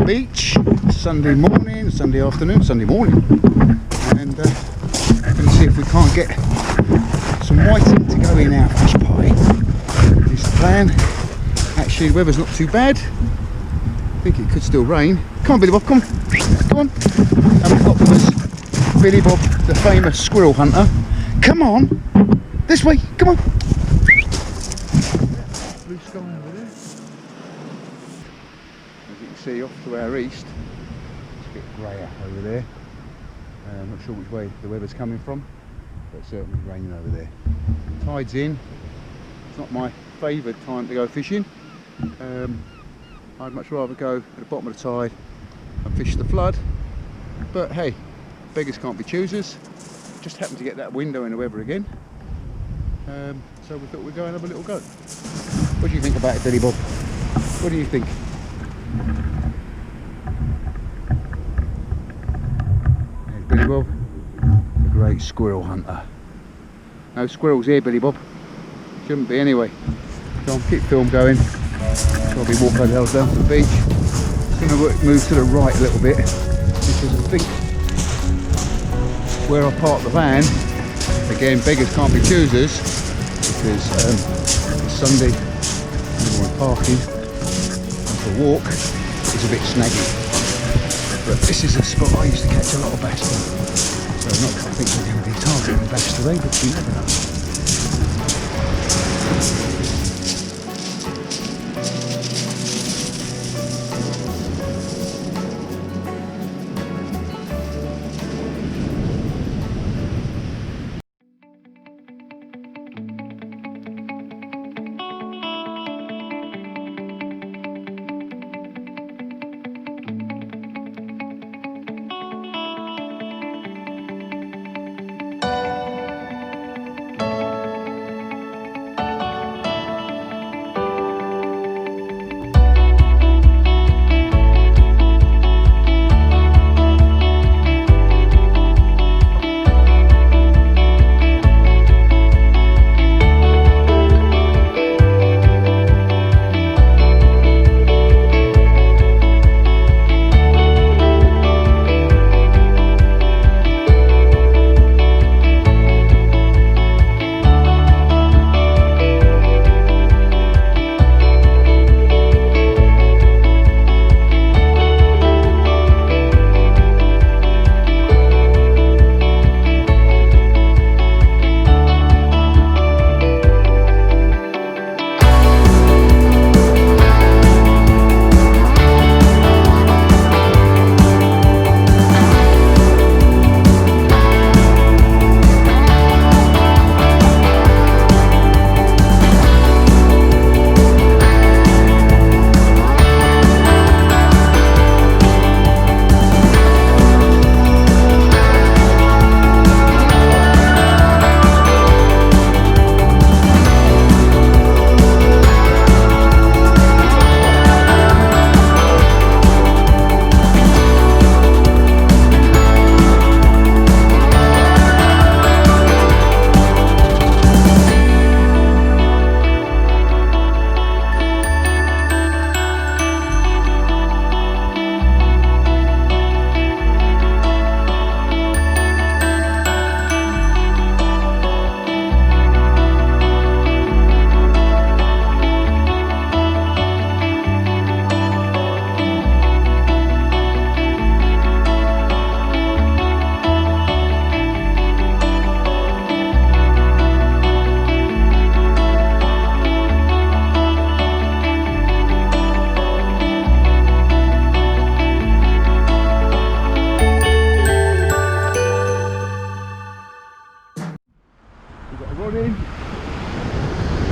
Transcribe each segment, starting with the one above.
Seaford Beach, Sunday morning, Sunday afternoon, Sunday morning, and going to see if we can't get some whiting to go in our fish pie. Is the plan. Actually, the weather's not too bad. I think it could still rain. Come on, Billy Bob, come on, come on. And we've got with us Billy Bob, the famous squirrel hunter. Come on, this way, come on. Blue sky over there. As you can see, off to our east, it's a bit grayer over there. I'm not sure which way the weather's coming from, but it's certainly raining over there. Tide's in. It's not my favoured time to go fishing. I'd much rather go at the bottom of the tide and fish the flood, but hey, beggars can't be choosers. Just happened to get that window in the weather again, so we thought we'd go and have a little go. What do you think about it, Billy Bob? What do you think? There's Billy Bob, the great squirrel hunter. No squirrels here, Billy Bob. Shouldn't be anyway. Go on, keep film going. Probably walk our tails down to the beach. I'm going to move to the right a little bit because I think where I park the van, again, beggars can't be choosers because it's Sunday, everyone parking and for a walk is a bit snaggy. But this is a spot I used to catch a lot of bass from. So I think we're going to be targeting bass today, but you never know.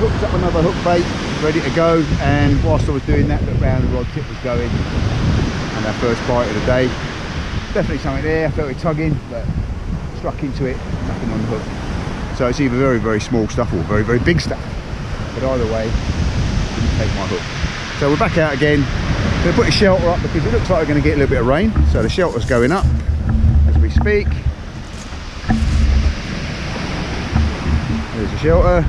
Hooked up another hook bait, ready to go, and whilst I was doing that, looked round, the rod tip was going, and our first bite of the day. Definitely something there, I felt it tugging, but struck into it, nothing on the hook. So it's either very, very small stuff or very, very big stuff. But either way, didn't take my hook. So we're back out again. We're going to put the shelter up because it looks like we're going to get a little bit of rain. So the shelter's going up as we speak. There's the shelter.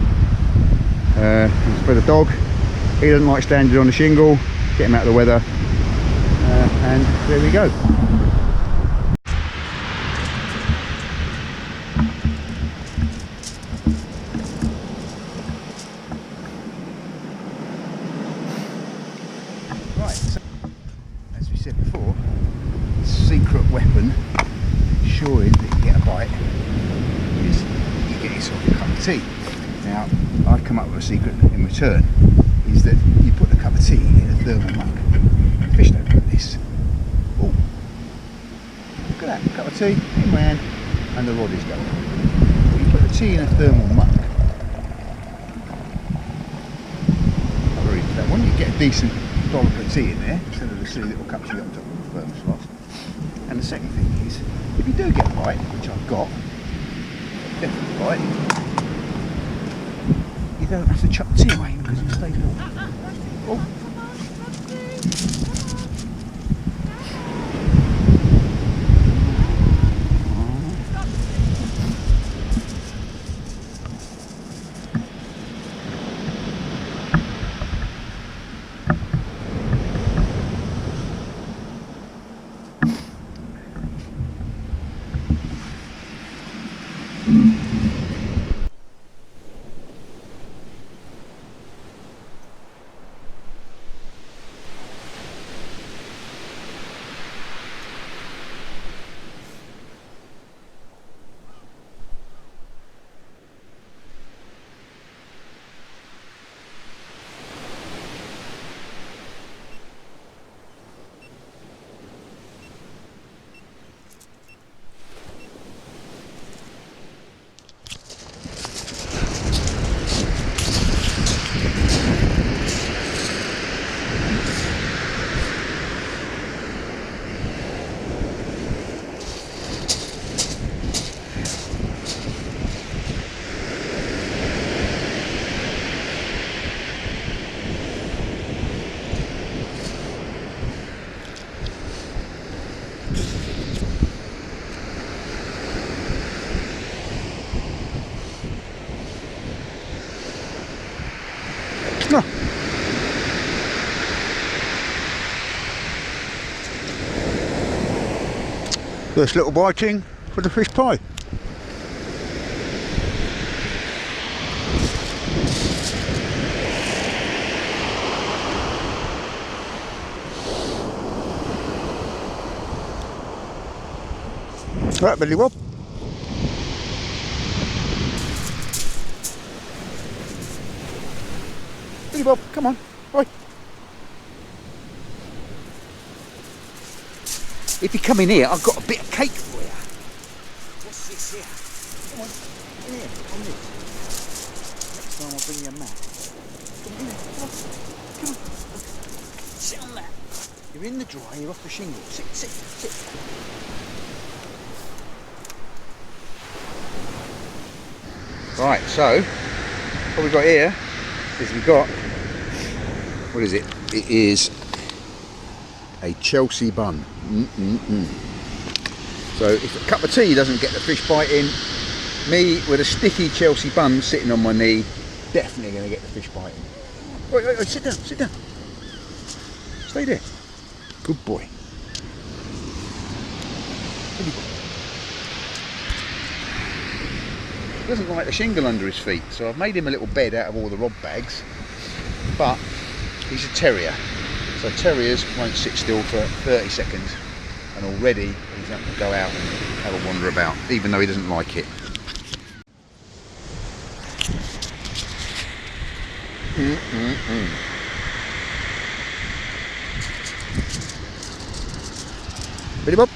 For the dog, he doesn't like standing on the shingle. Get him out of the weather. And there we go. Right, so as we said before, the secret weapon ensuring that you get a bite is you get yourself a cup of tea. Now, I've come up with a secret in return, is that you put a cup of tea in a thermal mug. Fish don't like this. Oh, look at that, cup of tea in my hand and the rod is going. You put the tea in a thermal mug. Very clever. When you get a decent dollop of tea in there, instead of the silly little cups you got on top of the thermos. And the second thing is, if you do get a bite, which I've got, definitely a bite, you don't have to chuck the tea away because it stays warm. Oh. First little biting for the fish pie. Right, Billy Bob. Billy Bob, come on. Oi. If you come in here, I've got a bit of cake for you. What's this here? Come on, in here, on this. Next time I'll bring you a mat. Come on, in here, come on. Sit on that. You're in the dry, you're off the shingle. Sit, sit, sit. Right, so, what we've got here is what is it? It is a Chelsea bun. So if a cup of tea doesn't get the fish bite in, me with a sticky Chelsea bun sitting on my knee, definitely going to get the fish bite in. Wait, sit down, sit down. Stay there. Good boy. He doesn't like the shingle under his feet, so I've made him a little bed out of all the rod bags, but he's a terrier. So terriers won't sit still for 30 seconds, and already he's having to go out and have a wander about, even though he doesn't like it. Billy Bob.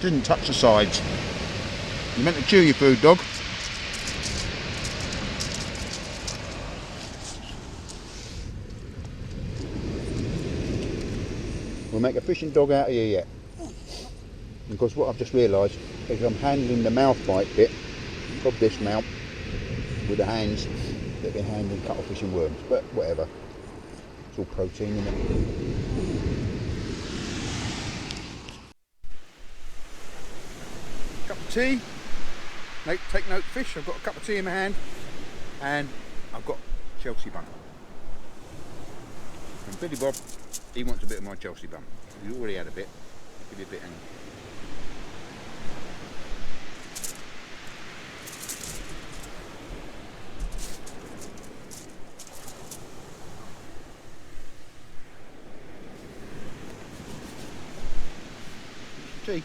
Didn't touch the sides. You meant to chew your food, dog. We'll make a fishing dog out of you yet. Because what I've just realised is I'm handling the mouth bite bit of this mount with the hands that they're handling cuttlefish and worms. But whatever. It's all protein, isn't it? Cup of tea. Take note, fish. I've got a cup of tea in my hand. And I've got Chelsea bun. And Billy Bob, he wants a bit of my Chelsea bun. He's already had a bit. Give you a bit, hang on. Tea.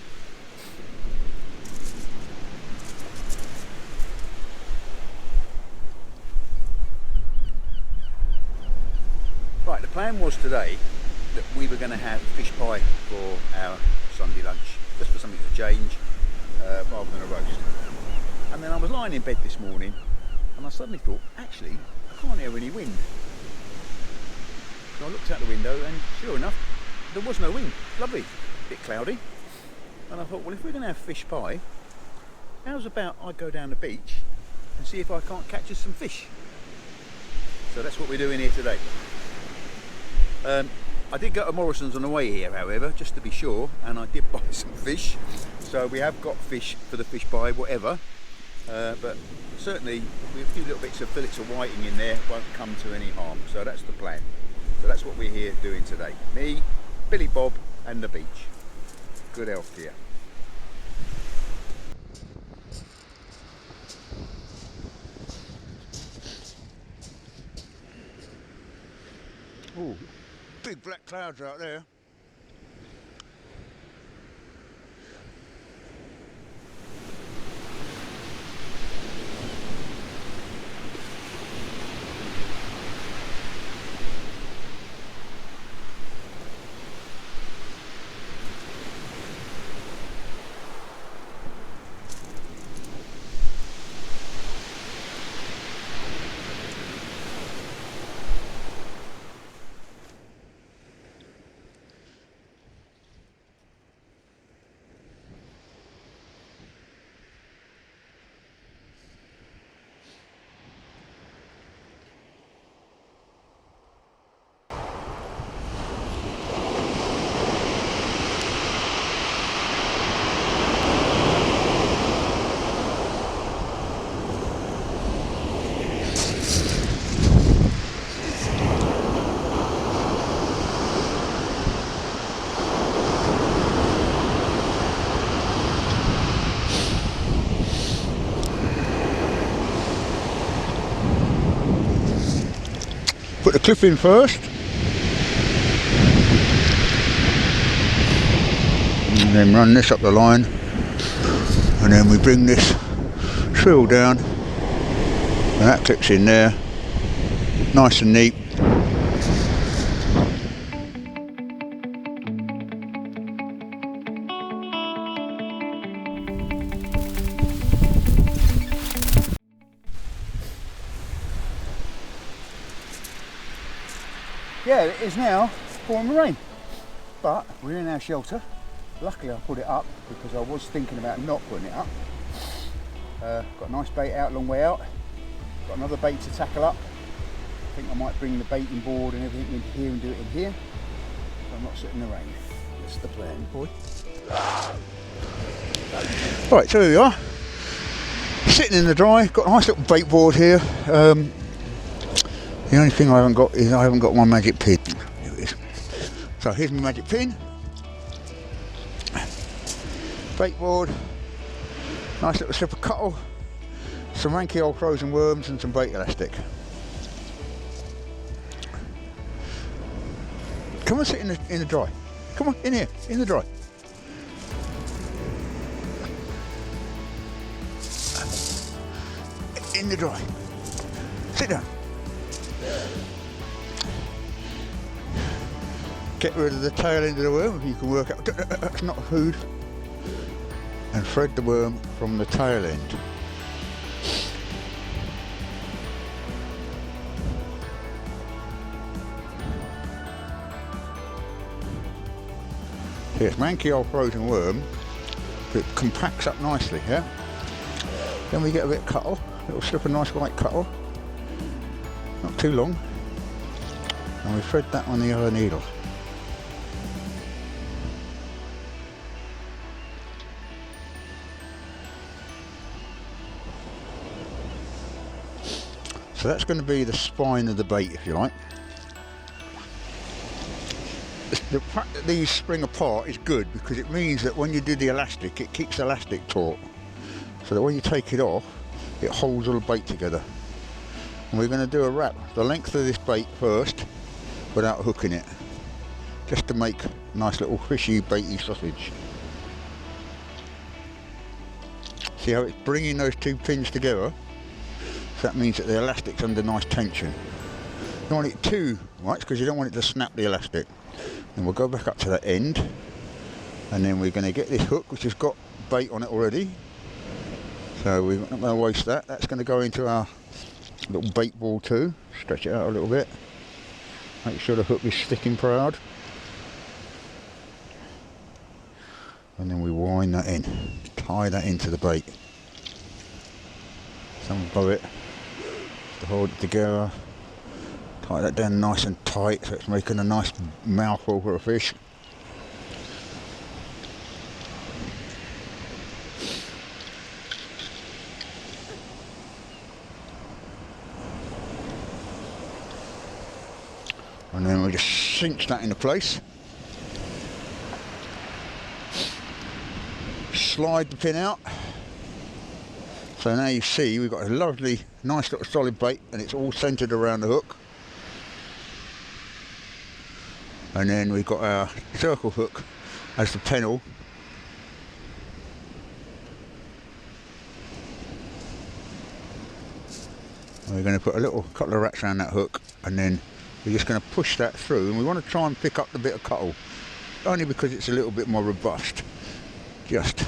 Right, the plan was today that we were going to have fish pie for our Sunday lunch, just for something to change, rather than a roast. And then I was lying in bed this morning and I suddenly thought, actually, I can't hear any wind. So I looked out the window and sure enough, there was no wind. Lovely, a bit cloudy. And I thought, well, if we're going to have fish pie, how's about I go down the beach and see if I can't catch us some fish. So that's what we're doing here today. I did go to Morrison's on the way here, however, just to be sure, and I did buy some fish. So we have got fish for the fish pie, whatever. But certainly, with a few little bits of fillets of whiting in there, won't come to any harm. So that's the plan. So that's what we're here doing today. Me, Billy Bob, and the beach. Good health here. Oh, big black clouds out there. Put the clip in first, and then run this up the line, and then we bring this swivel down, and that clips in there, nice and neat. Yeah, it is now pouring rain, but we're in our shelter. Luckily I put it up because I was thinking about not putting it up. Got a nice bait out, long way out. Got another bait to tackle up. I think I might bring the baiting board and everything in here and do it in here, so I'm not sitting in the rain. That's the plan, boy. Right, so here we are, sitting in the dry. Got a nice little bait board here. The only thing I haven't got is I haven't got my magic pin. Here it is. So here's my magic pin. Bait board. Nice little strip of cuttle. Some ranky old frozen worms and some bait elastic. Come and sit in the dry. Come on, in here, in the dry. In the dry. Sit down. Get rid of the tail end of the worm if you can work out that's not food, and thread the worm from the tail end. Here's manky old frozen worm. It compacts up nicely here. Then we get a bit of cuttle, a little strip of nice white cuttle. Not too long, and we thread that on the other needle. So that's going to be the spine of the bait, if you like. The fact that these spring apart is good because it means that when you do the elastic, it keeps the elastic taut. So that when you take it off, it holds all the bait together. And we're going to do a wrap the length of this bait first without hooking it. Just to make a nice little fishy baity sausage. See how it's bringing those two pins together? So that means that the elastic's under nice tension. You don't want it too much because you don't want it to snap the elastic. And we'll go back up to that end, and then we're going to get this hook which has got bait on it already. So we're not going to waste that. That's going to go into our little bait ball too. Stretch it out a little bit. Make sure the hook is sticking proud. And then we wind that in. Tie that into the bait. Some bow it to hold it together. Tie that down nice and tight so it's making a nice mouthful for a fish. And then we just cinch that into place. Slide the pin out. So now you see we've got a lovely, nice little solid bait and it's all centred around the hook. And then we've got our circle hook as the pennel. And we're going to put a little couple of wraps around that hook and then we're just going to push that through, and we want to try and pick up the bit of cuttle, only because it's a little bit more robust, just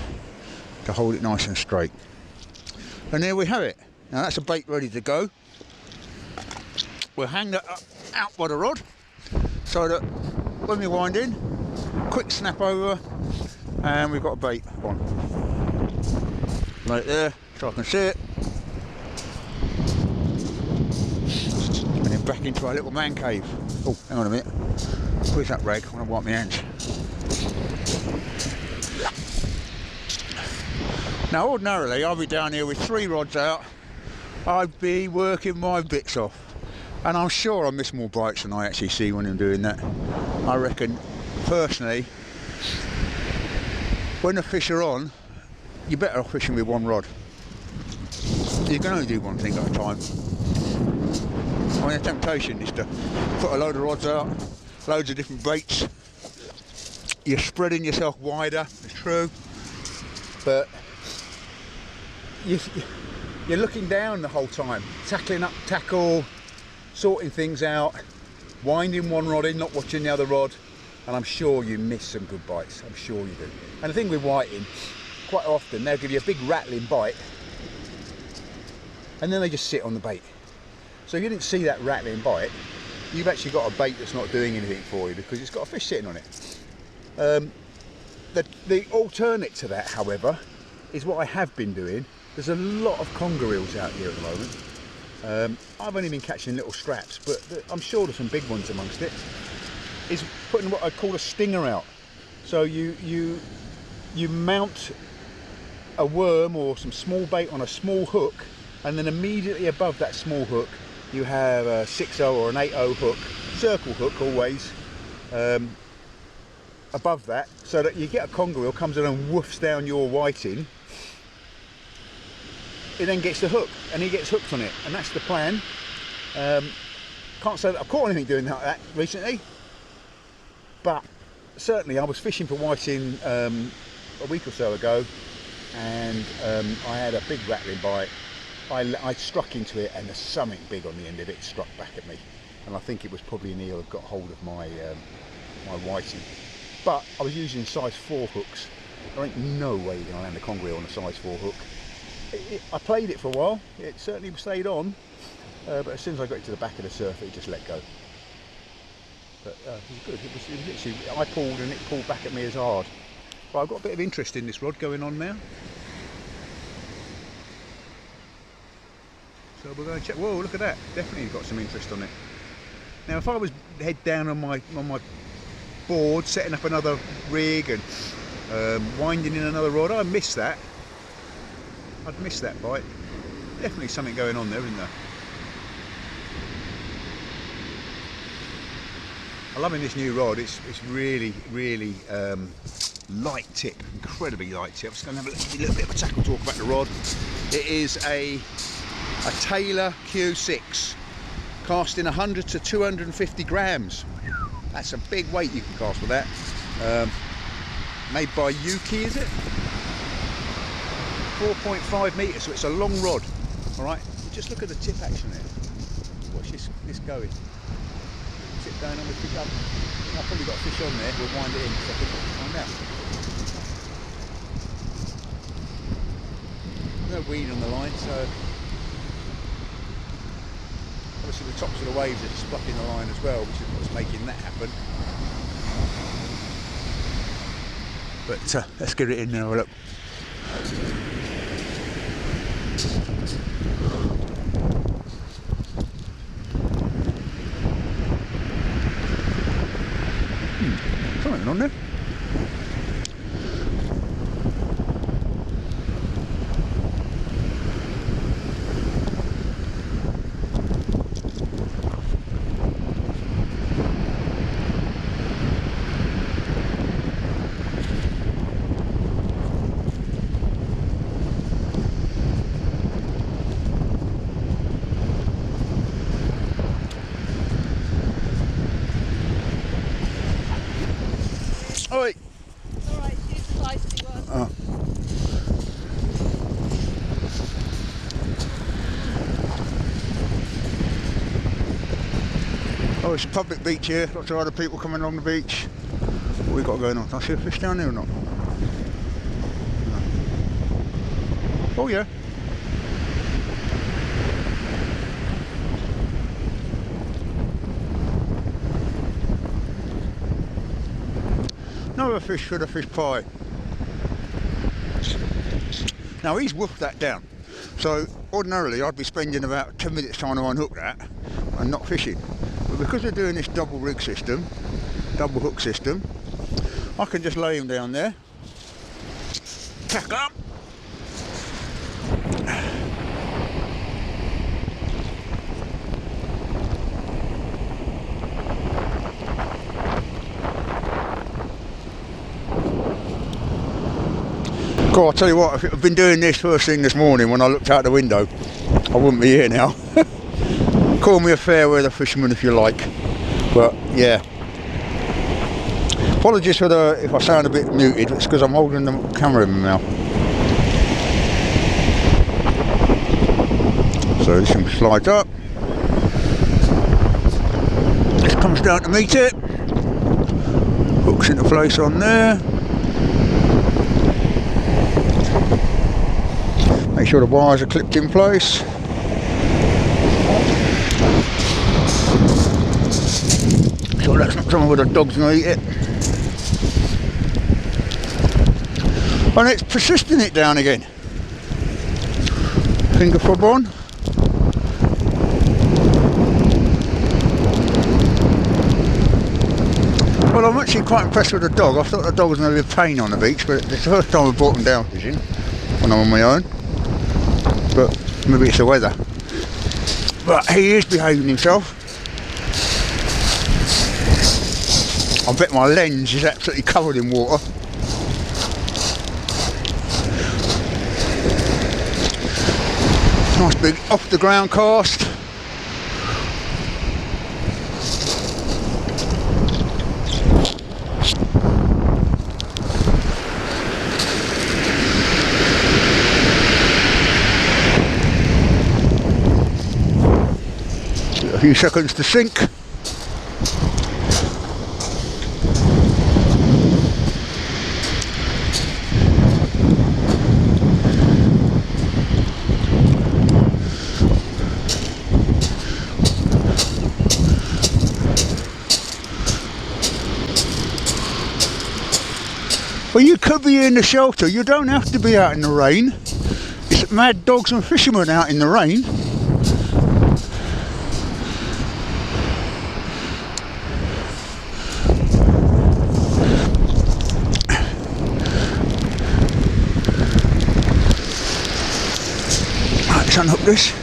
to hold it nice and straight. And there we have it. Now that's a bait ready to go. We'll hang that up out by the rod so that when we wind in, quick snap over and we've got a bait on. Right there, so I can see it. And then back into our little man cave. Oh, hang on a minute. Where's that rag? I want to wipe my hands. Now ordinarily I'll be down here with 3 rods out. I'd be working my bits off. And I'm sure I miss more bites than I actually see when I'm doing that. I reckon, personally, when the fish are on, you're better off fishing with 1 rod. You can only do one thing at a time. I mean, the temptation is to put a load of rods out, loads of different baits. You're spreading yourself wider, it's true, but you're looking down the whole time, tackling up tackle, sorting things out, winding 1 rod in, not watching the other rod, and I'm sure you miss some good bites. I'm sure you do. And the thing with whiting, quite often they'll give you a big rattling bite and then they just sit on the bait. So if you didn't see that rattling bite, you've actually got a bait that's not doing anything for you because it's got a fish sitting on it. The alternate to that, however, is what I have been doing. There's a lot of conger eels out here at the moment. I've only been catching little scraps, but I'm sure there's some big ones amongst it. Is putting what I call a stinger out. So you mount a worm or some small bait on a small hook, and then immediately above that small hook you have a 6/0 or an 8/0 hook, circle hook always, above that, so that you get a conger eel comes in and woofs down your whiting. It then gets the hook and he gets hooked on it, and that's the plan. Can't say that I've caught anything doing like that recently, but certainly I was fishing for whiting a week or so ago, and I had a big rattling bite. I struck into it and there's something big on the end of it struck back at me, and I think it was probably an eel that got hold of my my whiting. But I was using size 4 hooks. There ain't no way you're going to land a conger eel on a size 4 hook. I played it for a while, it certainly stayed on, but as soon as I got it to the back of the surf it just let go. But it was good, it was literally, I pulled and it pulled back at me as hard. But I've got a bit of interest in this rod going on now. So we're going to check. Whoa, look at that, definitely got some interest on it. Now if I was head down on my board, setting up another rig and winding in another rod, I'd miss that. I'd miss that bite. Definitely something going on there, isn't there? I'm loving this new rod. It's really, really light tip, incredibly light tip. I'm just going to have a little bit of a tackle talk about the rod. It is a Taylor Q6, casting 100 to 250 grams. That's a big weight you can cast with that. Made by Yuki, is it? 4.5 metres, so it's a long rod. All right, just look at the tip action there. Watch this going. Tip going on the pick up. I've probably got a fish on there. We'll wind it in so I can find out. No weed on the line, so obviously the tops of the waves are stuck in the line as well, which is what's making that happen. But let's get it in now. Look. Something on there. Oi. Alright, use the feisty one. Oh. Oh, it's a public beach here. Lots of other people coming along the beach. What we got going on? Can I see a fish down there or not? No. Oh yeah. Another fish for the fish pie. Now he's woofed that down. So ordinarily I'd be spending about 10 minutes trying to unhook that and not fishing. But because we're doing this double rig system, double hook system, I can just lay him down there, tack up, God, I'll tell you what, if I'd been doing this first thing this morning when I looked out the window, I wouldn't be here now. Call me a fair weather fisherman if you like, but yeah. Apologies for if I sound a bit muted, it's because I'm holding the camera in my mouth. So this thing slides up. This comes down to meet it. Hooks into place on there. Make sure the wires are clipped in place. So that's not somewhere where the dog's going to eat it. And it's persisting it down again. Finger fob on. Well, I'm actually quite impressed with the dog. I thought the dog was going to be a pain on the beach, but it's the first time I've brought him down fishing when I'm on my own. But maybe it's the weather. But he is behaving himself. I bet my lens is absolutely covered in water. Nice big off the ground cast. A few seconds to sink. Well, you could be in the shelter, you don't have to be out in the rain. It's mad dogs and fishermen out in the rain. Right, let's unhook this.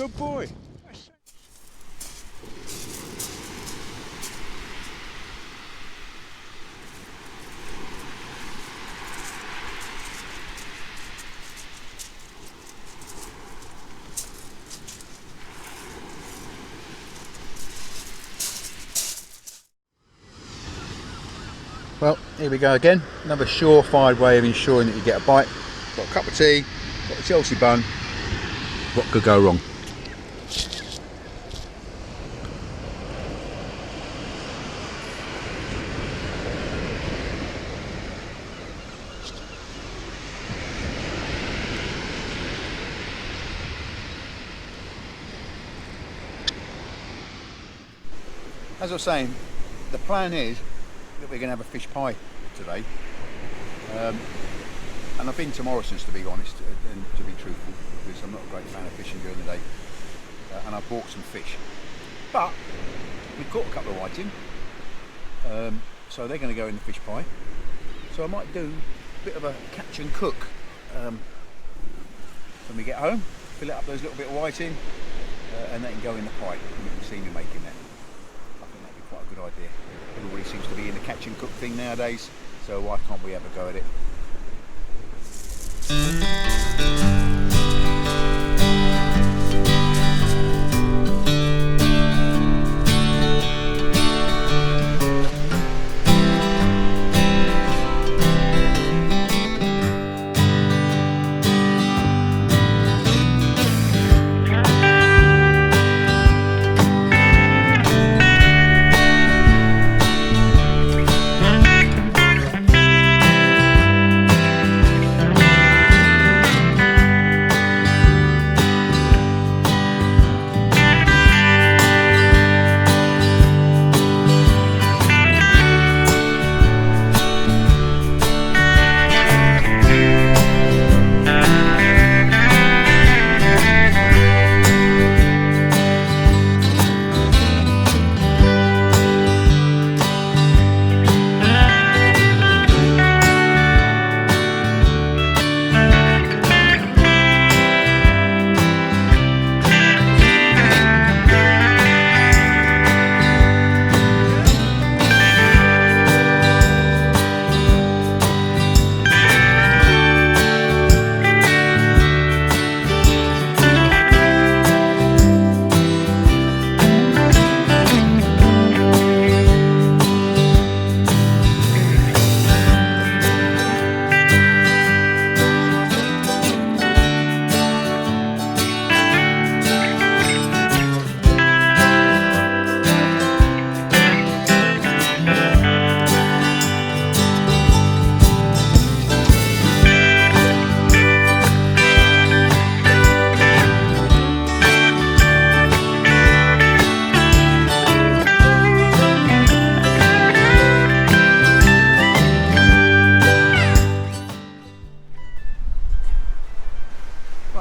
Good boy. Well, here we go again. Another surefire way of ensuring that you get a bite. Got a cup of tea, got a Chelsea bun. What could go wrong? As I was saying, the plan is that we're going to have a fish pie today, and I've been to Morrison's, to be honest, and to be truthful, because I'm not a great fan of fishing during the day, and I bought some fish, but we caught a couple of whiting, so they're going to go in the fish pie. So I might do a bit of a catch and cook when we get home, fill it up those little bit of whiting, and they can go in the pie, and you can see me making that. I think that'd be quite a good idea. Everybody seems to be in the catch and cook thing nowadays, so why can't we have a go at it?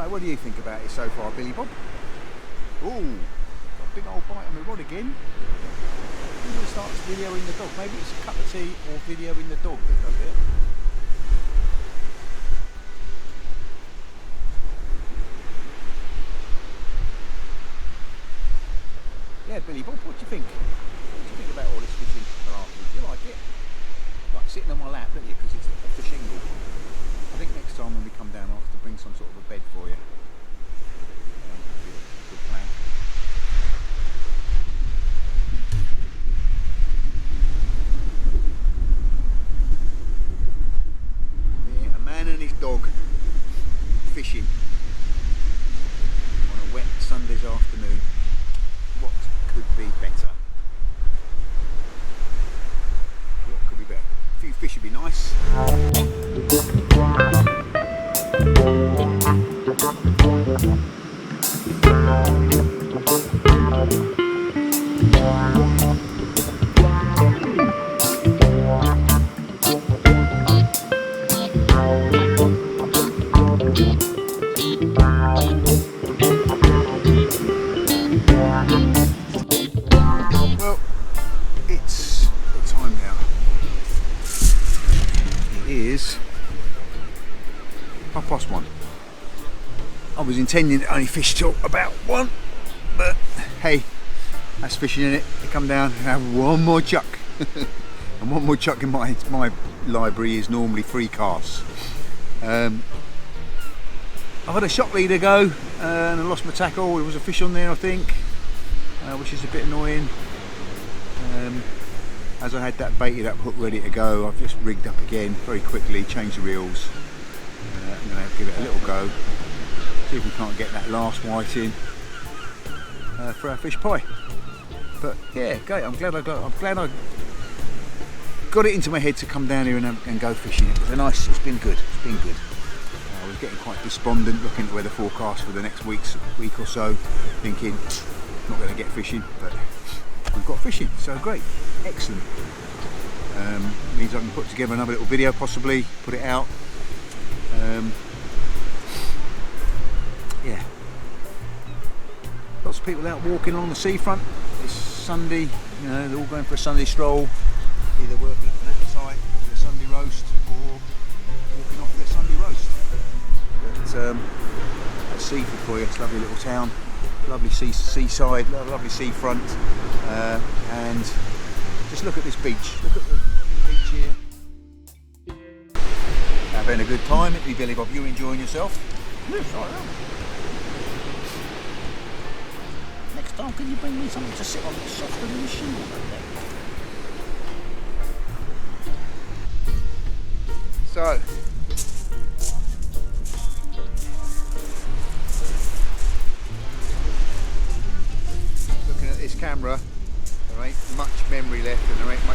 What do you think about it so far, Billy Bob? Ooh, got a big old bite on the rod again. I'm going to start videoing the dog. Maybe it's a cup of tea or videoing the dog that does it. Yeah, Billy Bob, what do you think? What do you think about all this fishing malarkey? Do you like it? Like sitting on my lap, don't you? Because it's off the shingle. I think next time when we come down, I'll have to bring some sort of a bed for you. That'd be a good plan. Yeah, a man and his dog fishing on a wet Sunday's afternoon. What could be better? What could be better? A few fish would be nice. Well, it's the time now. It is 1:30. I was intending to only fish till about 1, but hey, that's fishing in it. You come down and have one more chuck. And one more chuck in my library is normally 3 casts. I've had a shock leader go and I lost my tackle. There was a fish on there, I think, which is a bit annoying. As I had that baited up hook ready to go, I've just rigged up again very quickly, changed the reels. I'm going to give it a little go, see if we can't get that last white in for our fish pie. But yeah, great. I'm glad I got it into my head to come down here and go fishing. It's been good. It's been good. I was getting quite despondent looking at the weather forecast for the next week or so, thinking not going to get fishing, but we've got fishing, so great, excellent. Means I can put together another little video, possibly put it out. Yeah, lots of people out walking along the seafront. It's Sunday, you know, they're all going for a Sunday stroll, either working up an appetite for a Sunday roast or walking off their Sunday roast. But that's Seaford for you. It's a lovely little town, lovely seaside, lovely seafront, and just look at this beach. Look at the beach here. Having a good time. It'd be Billy Bob. You enjoying yourself? Yes, I am. Next time, can you bring me something to sit on that's softer than the shingle back there? So, looking at this camera, there ain't much memory left and there ain't